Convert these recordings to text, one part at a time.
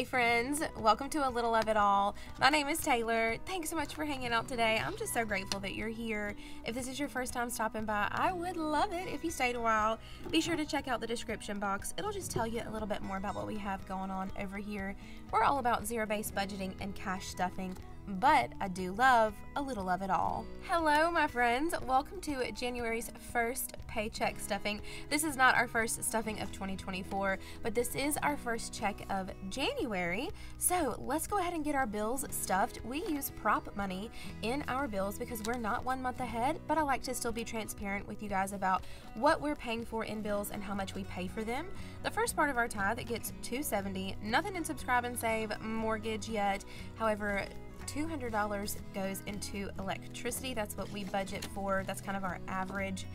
Hey friends, welcome to A Little of It All. My name is Taylor. Thanks so much for hanging out today. I'm just so grateful that you're here. If this is your first time stopping by, I would love it if you stayed a while. Be sure to check out the description box. It'll just tell you a little bit more about what we have going on over here. We're all about zero-based budgeting and cash stuffing, but I do love a little of it all. Hello, my friends. Welcome to January's first paycheck stuffing. This is not our first stuffing of 2024, but this is our first check of January. So let's go ahead and get our bills stuffed. We use prop money in our bills because we're not 1 month ahead, but I like to still be transparent with you guys about what we're paying for in bills and how much we pay for them. The first part of our tithe, it gets $270. Nothing in subscribe and save mortgage yet. However, $200 goes into electricity. That's what we budget for. That's kind of our average,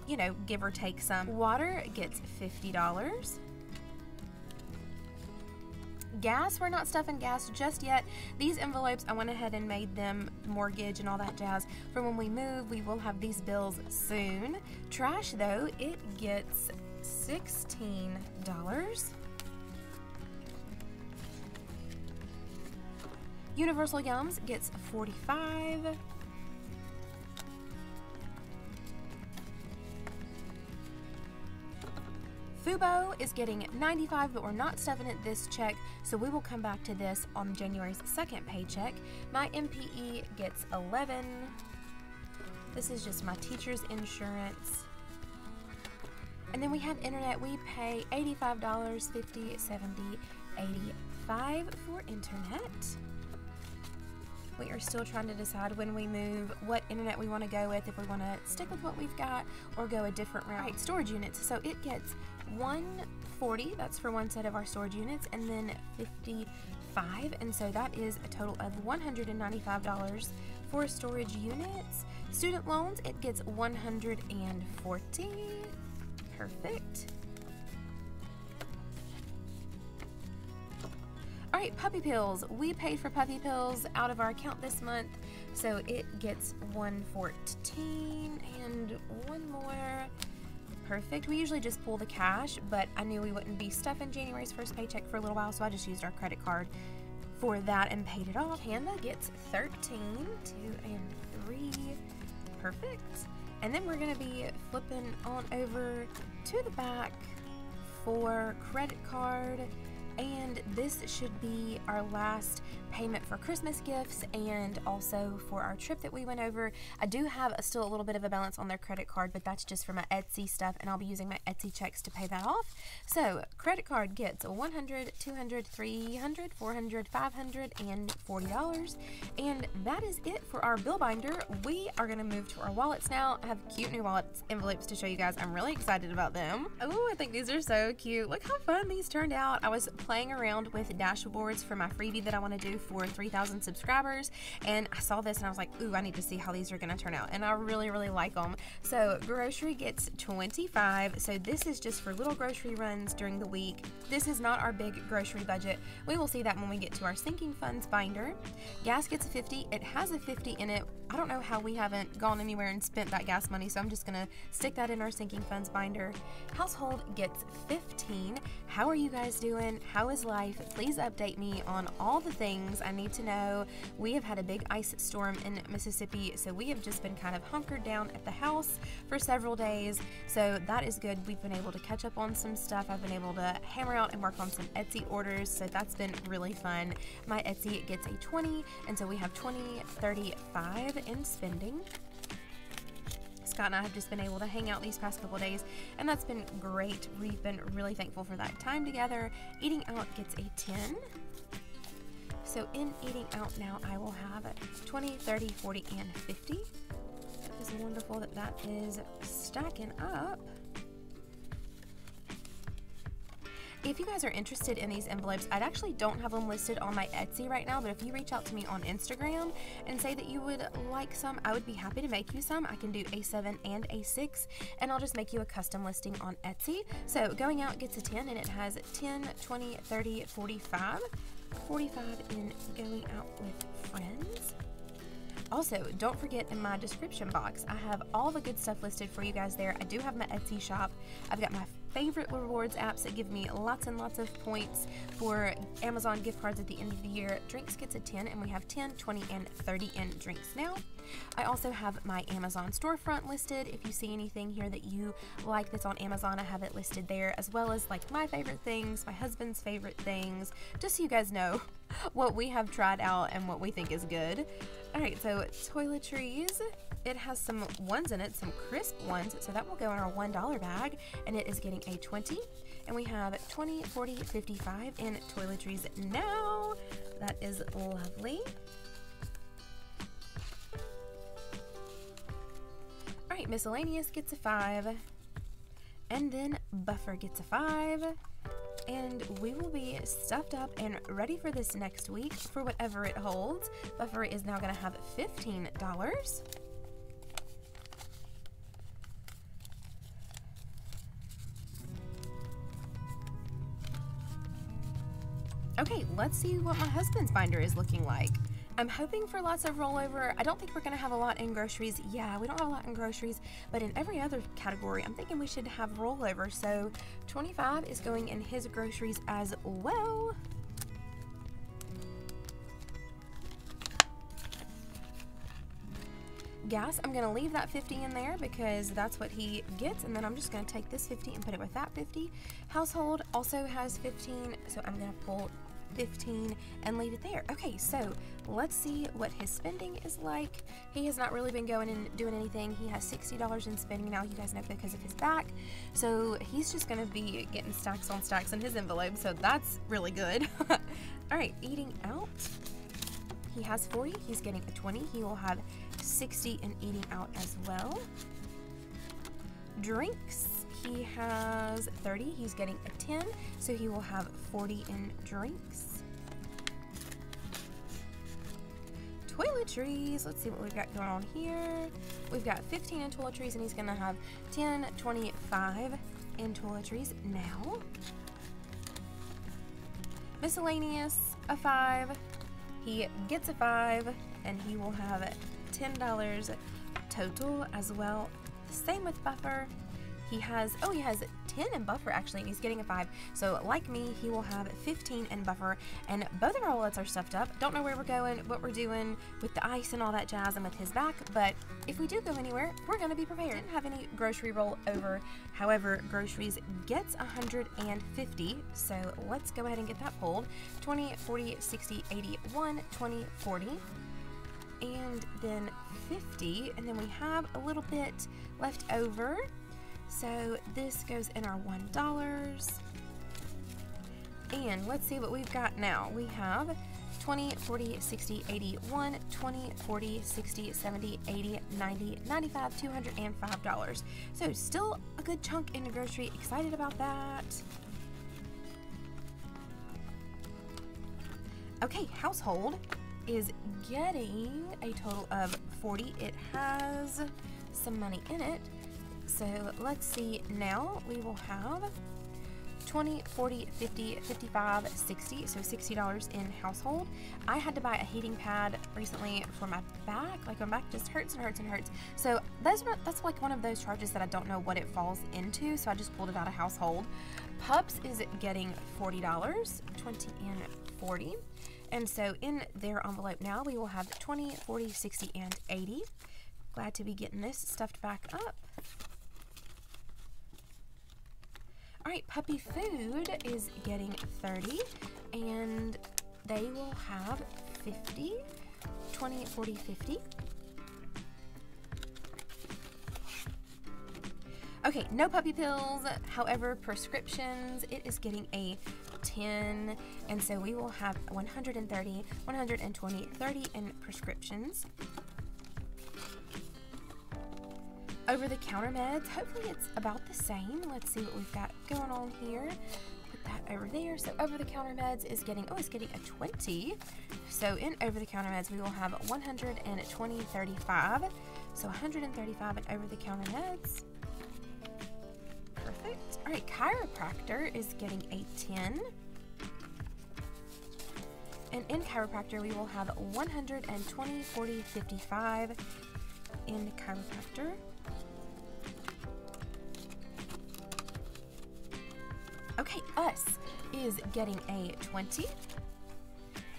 you know, give or take some. Water gets $50. Gas, we're not stuffing gas just yet. These envelopes, I went ahead and made them mortgage and all that jazz for when we move. We will have these bills soon. Trash, though, it gets $16. Universal Yums gets $45. Fubo is getting $95, but we're not stuffing it this check, so we will come back to this on January's second paycheck. My MPE gets $11. This is just my teacher's insurance. And then we have internet. We pay $85, $50, $70, $85 for internet. We are still trying to decide when we move what internet we want to go with, if we want to stick with what we've got or go a different route. Right, storage units. So it gets $140, that's for one set of our storage units, and then $55, and so that is a total of $195 for storage units. Student loans, it gets $140. Perfect. All right, puppy pills. We paid for puppy pills out of our account this month, so it gets $114 and one more. Perfect. We usually just pull the cash, but I knew we wouldn't be stuffing January's first paycheck for a little while, so I just used our credit card for that and paid it off. Canva gets $13, 2 and 3. Perfect. And then we're gonna be flipping on over to the back for credit card. And this should be our last payment for Christmas gifts and also for our trip that we went over. I do have still a little bit of a balance on their credit card, but that's just for my Etsy stuff, and I'll be using my Etsy checks to pay that off. So credit card gets $100, $200, $300, $400, $500, and $40. And that is it for our bill binder. We are going to move to our wallets now. I have cute new wallets envelopes to show you guys. I'm really excited about them. Oh, I think these are so cute. Look how fun these turned out. I was playing around with dashboards for my freebie that I want to do for 3,000 subscribers, and I saw this and I was like, ooh, I need to see how these are going to turn out, and I really like them. So grocery gets $25, so this is just for little grocery runs during the week. This is not our big grocery budget. We will see that when we get to our sinking funds binder. Gas gets $50. It has a $50 in it. I don't know how we haven't gone anywhere and spent that gas money, so I'm just gonna stick that in our sinking funds binder. Household gets $15. How are you guys doing? How is life? Please update me on all the things I need to know. We have had a big ice storm in Mississippi, so we have just been kind of hunkered down at the house for several days, so that is good. We've been able to catch up on some stuff. I've been able to hammer out and work on some Etsy orders, so that's been really fun. My Etsy gets a 20, and so we have 20, 35 in spending. Scott and I have just been able to hang out these past couple days, and that's been great. We've been really thankful for that time together. Eating out gets a 10. So in eating out now, I will have 20, 30, 40, and 50. That is wonderful that that is stacking up. If you guys are interested in these envelopes, I actually don't have them listed on my Etsy right now, but if you reach out to me on Instagram and say that you would like some, I would be happy to make you some. I can do A7 and A6, and I'll just make you a custom listing on Etsy. So going out gets a 10, and it has 10, 20, 30, 45. 45 in going out with friends. Also, don't forget, in my description box, I have all the good stuff listed for you guys there. I do have my Etsy shop. I've got my favorite rewards apps that give me lots and lots of points for Amazon gift cards at the end of the year. Drinks gets a 10, and we have 10, 20, and 30 in drinks now. I also have my Amazon storefront listed. If you see anything here that you like that's on Amazon, I have it listed there, as well as like my favorite things, my husband's favorite things, just so you guys know what we have tried out and what we think is good. Alright, so toiletries. It has some ones in it, some crisp ones, so that will go in our $1 bag, and it is getting a 20. And we have 20, 40, 55 in toiletries now. That is lovely. Alright, miscellaneous gets a 5. And then buffer gets a 5. And we will be stuffed up and ready for this next week for whatever it holds. Buffer is now going to have $15. Okay, let's see what my husband's binder is looking like. I'm hoping for lots of rollover. I don't think we're going to have a lot in groceries. Yeah, we don't have a lot in groceries, but in every other category, I'm thinking we should have rollover. So 25 is going in his groceries as well. Gas, I'm going to leave that 50 in there because that's what he gets, and then I'm just going to take this 50 and put it with that 50. Household also has 15, so I'm going to pull 15 and leave it there. Okay, so let's see what his spending is like. He has not really been going and doing anything. He has $60 in spending now, you guys know, because of his back. So he's just going to be getting stacks on stacks in his envelope, so that's really good. All right, eating out. He has 40, he's getting a 20. He will have 60 in eating out as well. Drinks, he has 30, he's getting a 10, so he will have 40 in drinks. Toiletries, let's see what we've got going on here. We've got 15 in toiletries, and he's gonna have 10, 25 in toiletries now. Miscellaneous, a 5. He gets a 5, and he will have $10 total as well. Same with buffer. He has 10 in buffer actually, and he's getting a 5. So like me, he will have 15 in buffer, and both of our wallets are stuffed up. Don't know where we're going, what we're doing with the ice and all that jazz and with his back, but if we do go anywhere, we're going to be prepared. Didn't have any grocery roll over. However, groceries gets 150, so let's go ahead and get that pulled. 20, 40, 60, 80, 1, 20, 40. And then 50, and then we have a little bit left over, so this goes in our $1. And let's see what we've got now. We have 20, 40, 60, 80, 1, 20, 40, 60, 70, 80, 90, 95, $205. So still a good chunk in the grocery. Excited about that. Okay, household is getting a total of 40. It has some money in it, so let's see. Now we will have 20, 40, 50, 55, 60, so $60 in household. I had to buy a heating pad recently for my back. Like, my back just hurts and hurts and hurts. So that's like one of those charges that I don't know what it falls into, so I just pulled it out of household. Pups is getting $40, 20 and 40. And so in their envelope now, we will have 20, 40, 60, and 80. Glad to be getting this stuffed back up. All right, puppy food is getting 30, and they will have 50, 20, 40, 50. Okay, no puppy pills. However, prescriptions, it is getting a 10, and so we will have 130, 120, 30 in prescriptions. Over-the-counter meds, hopefully it's about the same. Let's see what we've got going on here. Put that over there. So over-the-counter meds is getting, it's getting a 20. So in over-the-counter meds, we will have 120, 35. So 135 in over-the-counter meds. Perfect. All right, chiropractor is getting a 10. And in chiropractor, we will have 120, 40, 55 in chiropractor. Okay, us is getting a 20.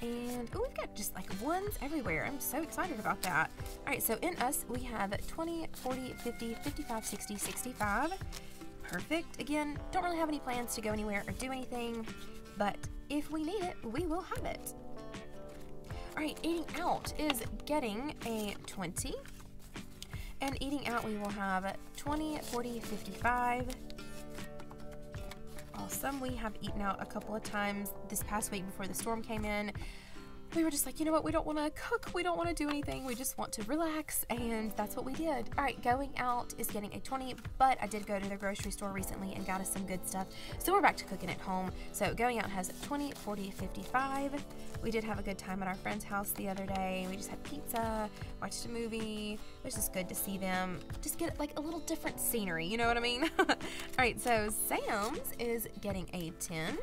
And oh, we've got just like ones everywhere. I'm so excited about that. All right, so in us, we have 20, 40, 50, 55, 60, 65. Perfect. Again, don't really have any plans to go anywhere or do anything, but if we need it, we will have it. All right, eating out is getting a 20. And eating out, we will have 20, 40, 55. Awesome. We have eaten out a couple of times this past week before the storm came in. We were just like, you know what, we don't want to cook, we don't want to do anything, we just want to relax, and that's what we did. All right, going out is getting a 20, but I did go to the grocery store recently and got us some good stuff, so we're back to cooking at home. So going out has 20, 40, 55. We did have a good time at our friend's house the other day. We just had pizza, watched a movie. It was just good to see them, just get like a little different scenery, you know what I mean? All right, so Sam's is getting a 10.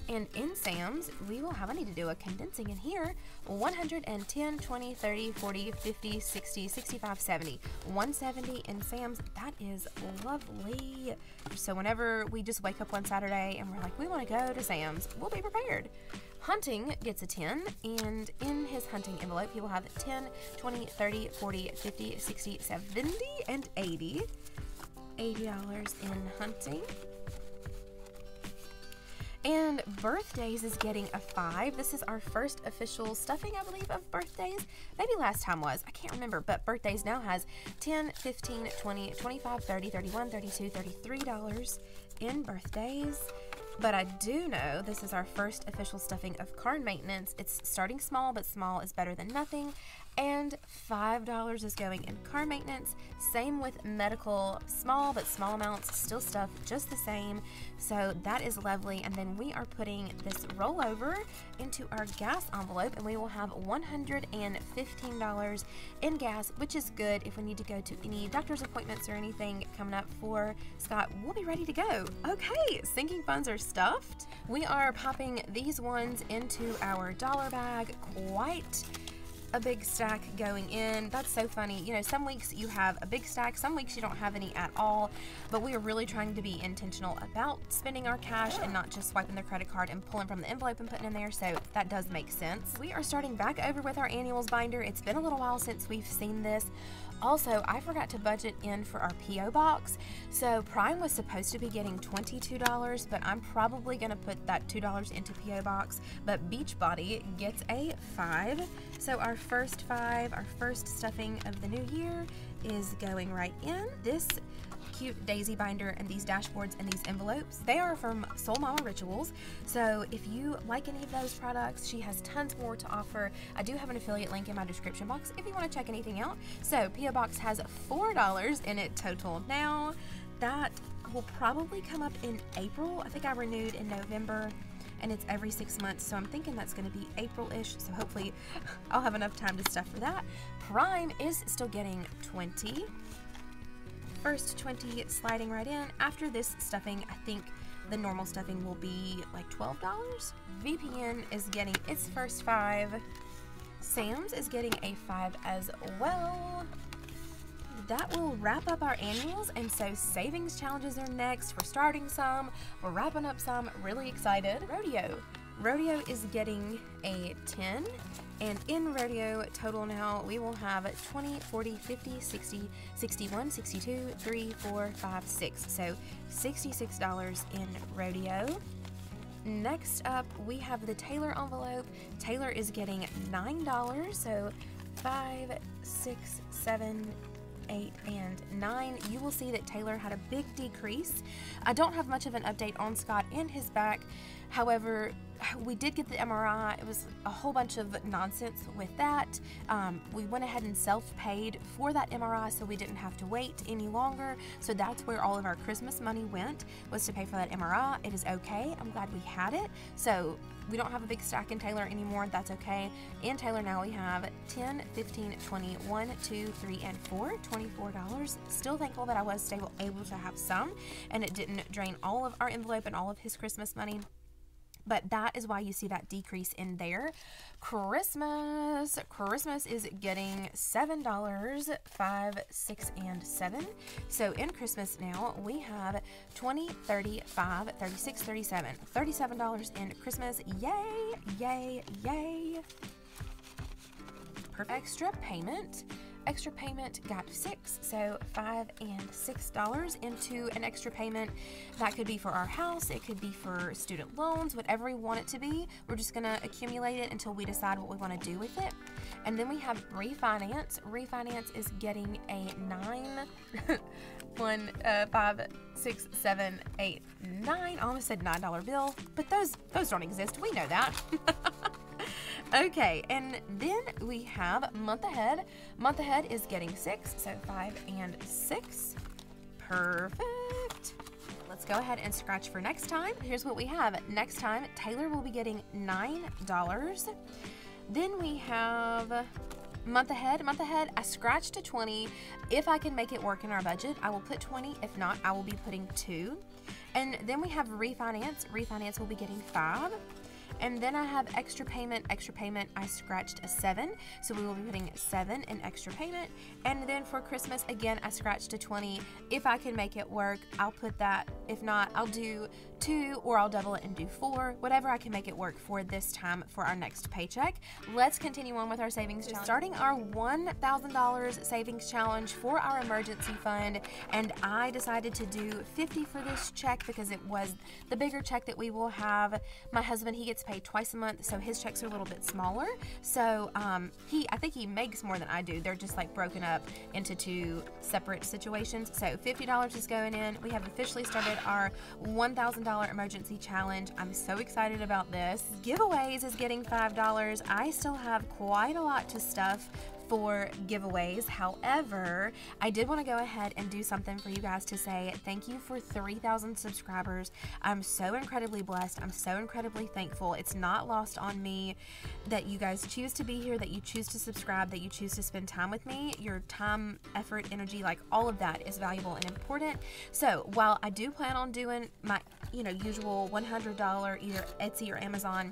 And in Sam's, we will have, I need to do a condensing in here, 110, 20, 30, 40, 50, 60, 65, 70. 170 in Sam's, that is lovely. So whenever we just wake up one Saturday and we're like, we want to go to Sam's, we'll be prepared. Hunting gets a 10, and in his hunting envelope, he will have 10, 20, 30, 40, 50, 60, 70, and 80. $80 in hunting. And birthdays is getting a 5. This is our first official stuffing, I believe, of birthdays. Maybe last time was. I can't remember. But birthdays now has 10, 15, 20, 25, 30, 31, 32, $33 in birthdays. But I do know this is our first official stuffing of car maintenance. It's starting small, but small is better than nothing. And $5 is going in car maintenance. Same with medical, small but small amounts, still stuff just the same. So that is lovely. And then we are putting this rollover into our gas envelope, and we will have $115 in gas, which is good if we need to go to any doctor's appointments or anything coming up for Scott. We'll be ready to go. Okay, sinking funds are stuffed. We are popping these ones into our dollar bag. Quite a big stack going in. That's so funny. You know, some weeks you have a big stack, some weeks you don't have any at all, but we are really trying to be intentional about spending our cash and not just swiping the credit card and pulling from the envelope and putting in there, so that does make sense. We are starting back over with our annuals binder. It's been a little while since we've seen this. Also, I forgot to budget in for our P.O. box. So Prime was supposed to be getting $22, but I'm probably going to put that $2 into P.O. box. But Beachbody gets a 5. So our first 5, our first stuffing of the new year is going right in. This cute daisy binder and these dashboards and these envelopes, they are from Soul Mama Rituals. So if you like any of those products, she has tons more to offer. I do have an affiliate link in my description box if you want to check anything out. So P.O. Box has $4 in it total now. That will probably come up in April. I think I renewed in November, and it's every 6 months, so I'm thinking that's going to be April-ish, so hopefully I'll have enough time to stuff for that. Prime is still getting 20. First 20 sliding right in. After this stuffing, I think the normal stuffing will be like $12. VPN is getting its first 5. Sam's is getting a 5 as well. That will wrap up our annuals, and so savings challenges are next. We're starting some, we're wrapping up some, really excited. Rodeo is getting a 10, and in Rodeo total now we will have 20, 40, 50, 60, 61, 62, 3, 4, 5, 6. So $66 in Rodeo. Next up, we have the Taylor envelope. Taylor is getting $9, so 5, 6, 7, 8, and 9. You will see that Taylor had a big decrease. I don't have much of an update on Scott and his back. However, we did get the MRI. It was a whole bunch of nonsense with that. We went ahead and self-paid for that MRI, so we didn't have to wait any longer. So that's where all of our Christmas money went, was to pay for that MRI. It is okay. I'm glad we had it. So we don't have a big stack in Taylor anymore. That's okay. In Taylor now we have 10, 15, 20, 1, 2, 3, and 4, $24. Still thankful that I was able to have some, and it didn't drain all of our envelope and all of his Christmas money. but that is why you see that decrease in there. Christmas is getting $7, $5, $6, and $7. So in Christmas now we have $20, $30, $5, $36, $37, $37 in Christmas. Yay, yay, yay. Perfect. Extra payment got 6, so $5 and $6 into an extra payment. That could be for our house, it could be for student loans, whatever we want it to be. We're just gonna accumulate it until we decide what we want to do with it. And then we have refinance. Refinance is getting a 9. 1, 5, 6, 7, 8, 9. I almost said $9 bill, but those don't exist. We know that. Okay, and then we have month ahead. Month ahead is getting 6, so 5 and 6. Perfect. Let's go ahead and scratch for next time. Here's what we have. Next time, Taylor will be getting $9. Then we have month ahead. Month ahead, I scratched to 20. If I can make it work in our budget, I will put 20. If not, I will be putting 2. And then we have refinance. Refinance will be getting 5. And then I have extra payment. Extra payment, I scratched a 7, so we will be putting 7 in extra payment. And then for Christmas, again, I scratched a 20. If I can make it work, I'll put that. If not, I'll do 2, or I'll double it and do 4. Whatever I can make it work for this time for our next paycheck. Let's continue on with our savings challenge. Starting our $1,000 savings challenge for our emergency fund, and I decided to do 50 for this check because it was the bigger check that we will have. My husband, he gets paid twice a month, so his checks are a little bit smaller. So I think he makes more than I do. They're just like broken up into 2 separate situations. So $50 is going in. We have officially started our $1,000 emergency challenge. I'm so excited about this. Giveaways is getting $5. I still have quite a lot to stuff for giveaways. However, I did want to go ahead and do something for you guys to say thank you for 3,000 subscribers. I'm so incredibly blessed. I'm so incredibly thankful. It's not lost on me that you guys choose to be here, that you choose to subscribe, that you choose to spend time with me. Your time, effort, energy, like all of that is valuable and important. So while I do plan on doing my usual $100 either Etsy or Amazon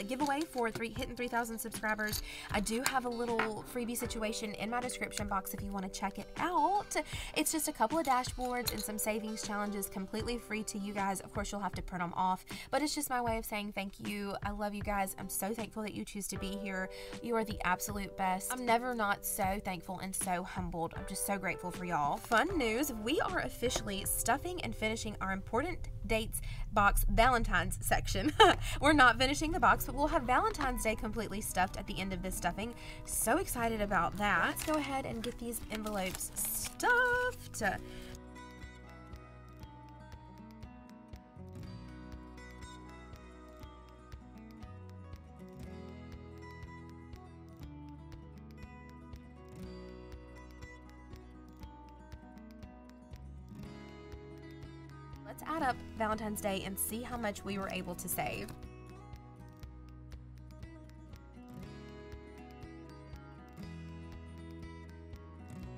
giveaway for hitting 3,000 subscribers, I do have a little freebie situation in my description box if you want to check it out. It's just a couple of dashboards and some savings challenges completely free to you guys. Of course, you'll have to print them off, but it's just my way of saying thank you. I love you guys. I'm so thankful that you choose to be here. You are the absolute best. I'm never not so thankful and so humbled. I'm just so grateful for y'all. Fun news, we are officially stuffing and finishing our important dates box Valentine's section. We're not finishing the box, but we'll have Valentine's Day completely stuffed at the end of this stuffing. So excited about that. Let's go ahead and get these envelopes stuffed. Let's add up Valentine's Day and see how much we were able to save.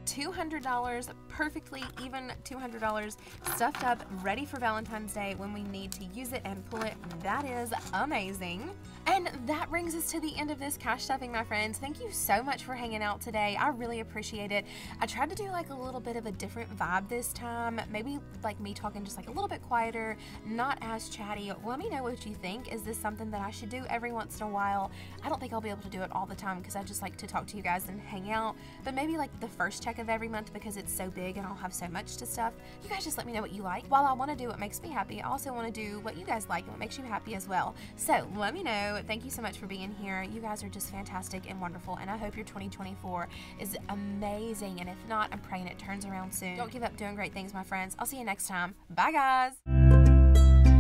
$200, perfectly even $200 stuffed up, ready for Valentine's Day when we need to use it and pull it. That is amazing. And that brings us to the end of this cash stuffing, my friends. Thank you so much for hanging out today. I really appreciate it. I tried to do like a little bit of a different vibe this time. Maybe like me talking just like a little bit quieter, not as chatty. Let me know what you think. Is this something that I should do every once in a while? I don't think I'll be able to do it all the time because I just like to talk to you guys and hang out. But maybe like the first check of every month because it's so big and I'll have so much to stuff. You guys just let me know what you like. While I want to do what makes me happy, I also want to do what you guys like and what makes you happy as well. So let me know. Thank you so much for being here. You guys are just fantastic and wonderful, and I hope your 2024 is amazing. And if not, I'm praying it turns around soon. Don't give up doing great things, my friends. I'll see you next time. Bye, guys.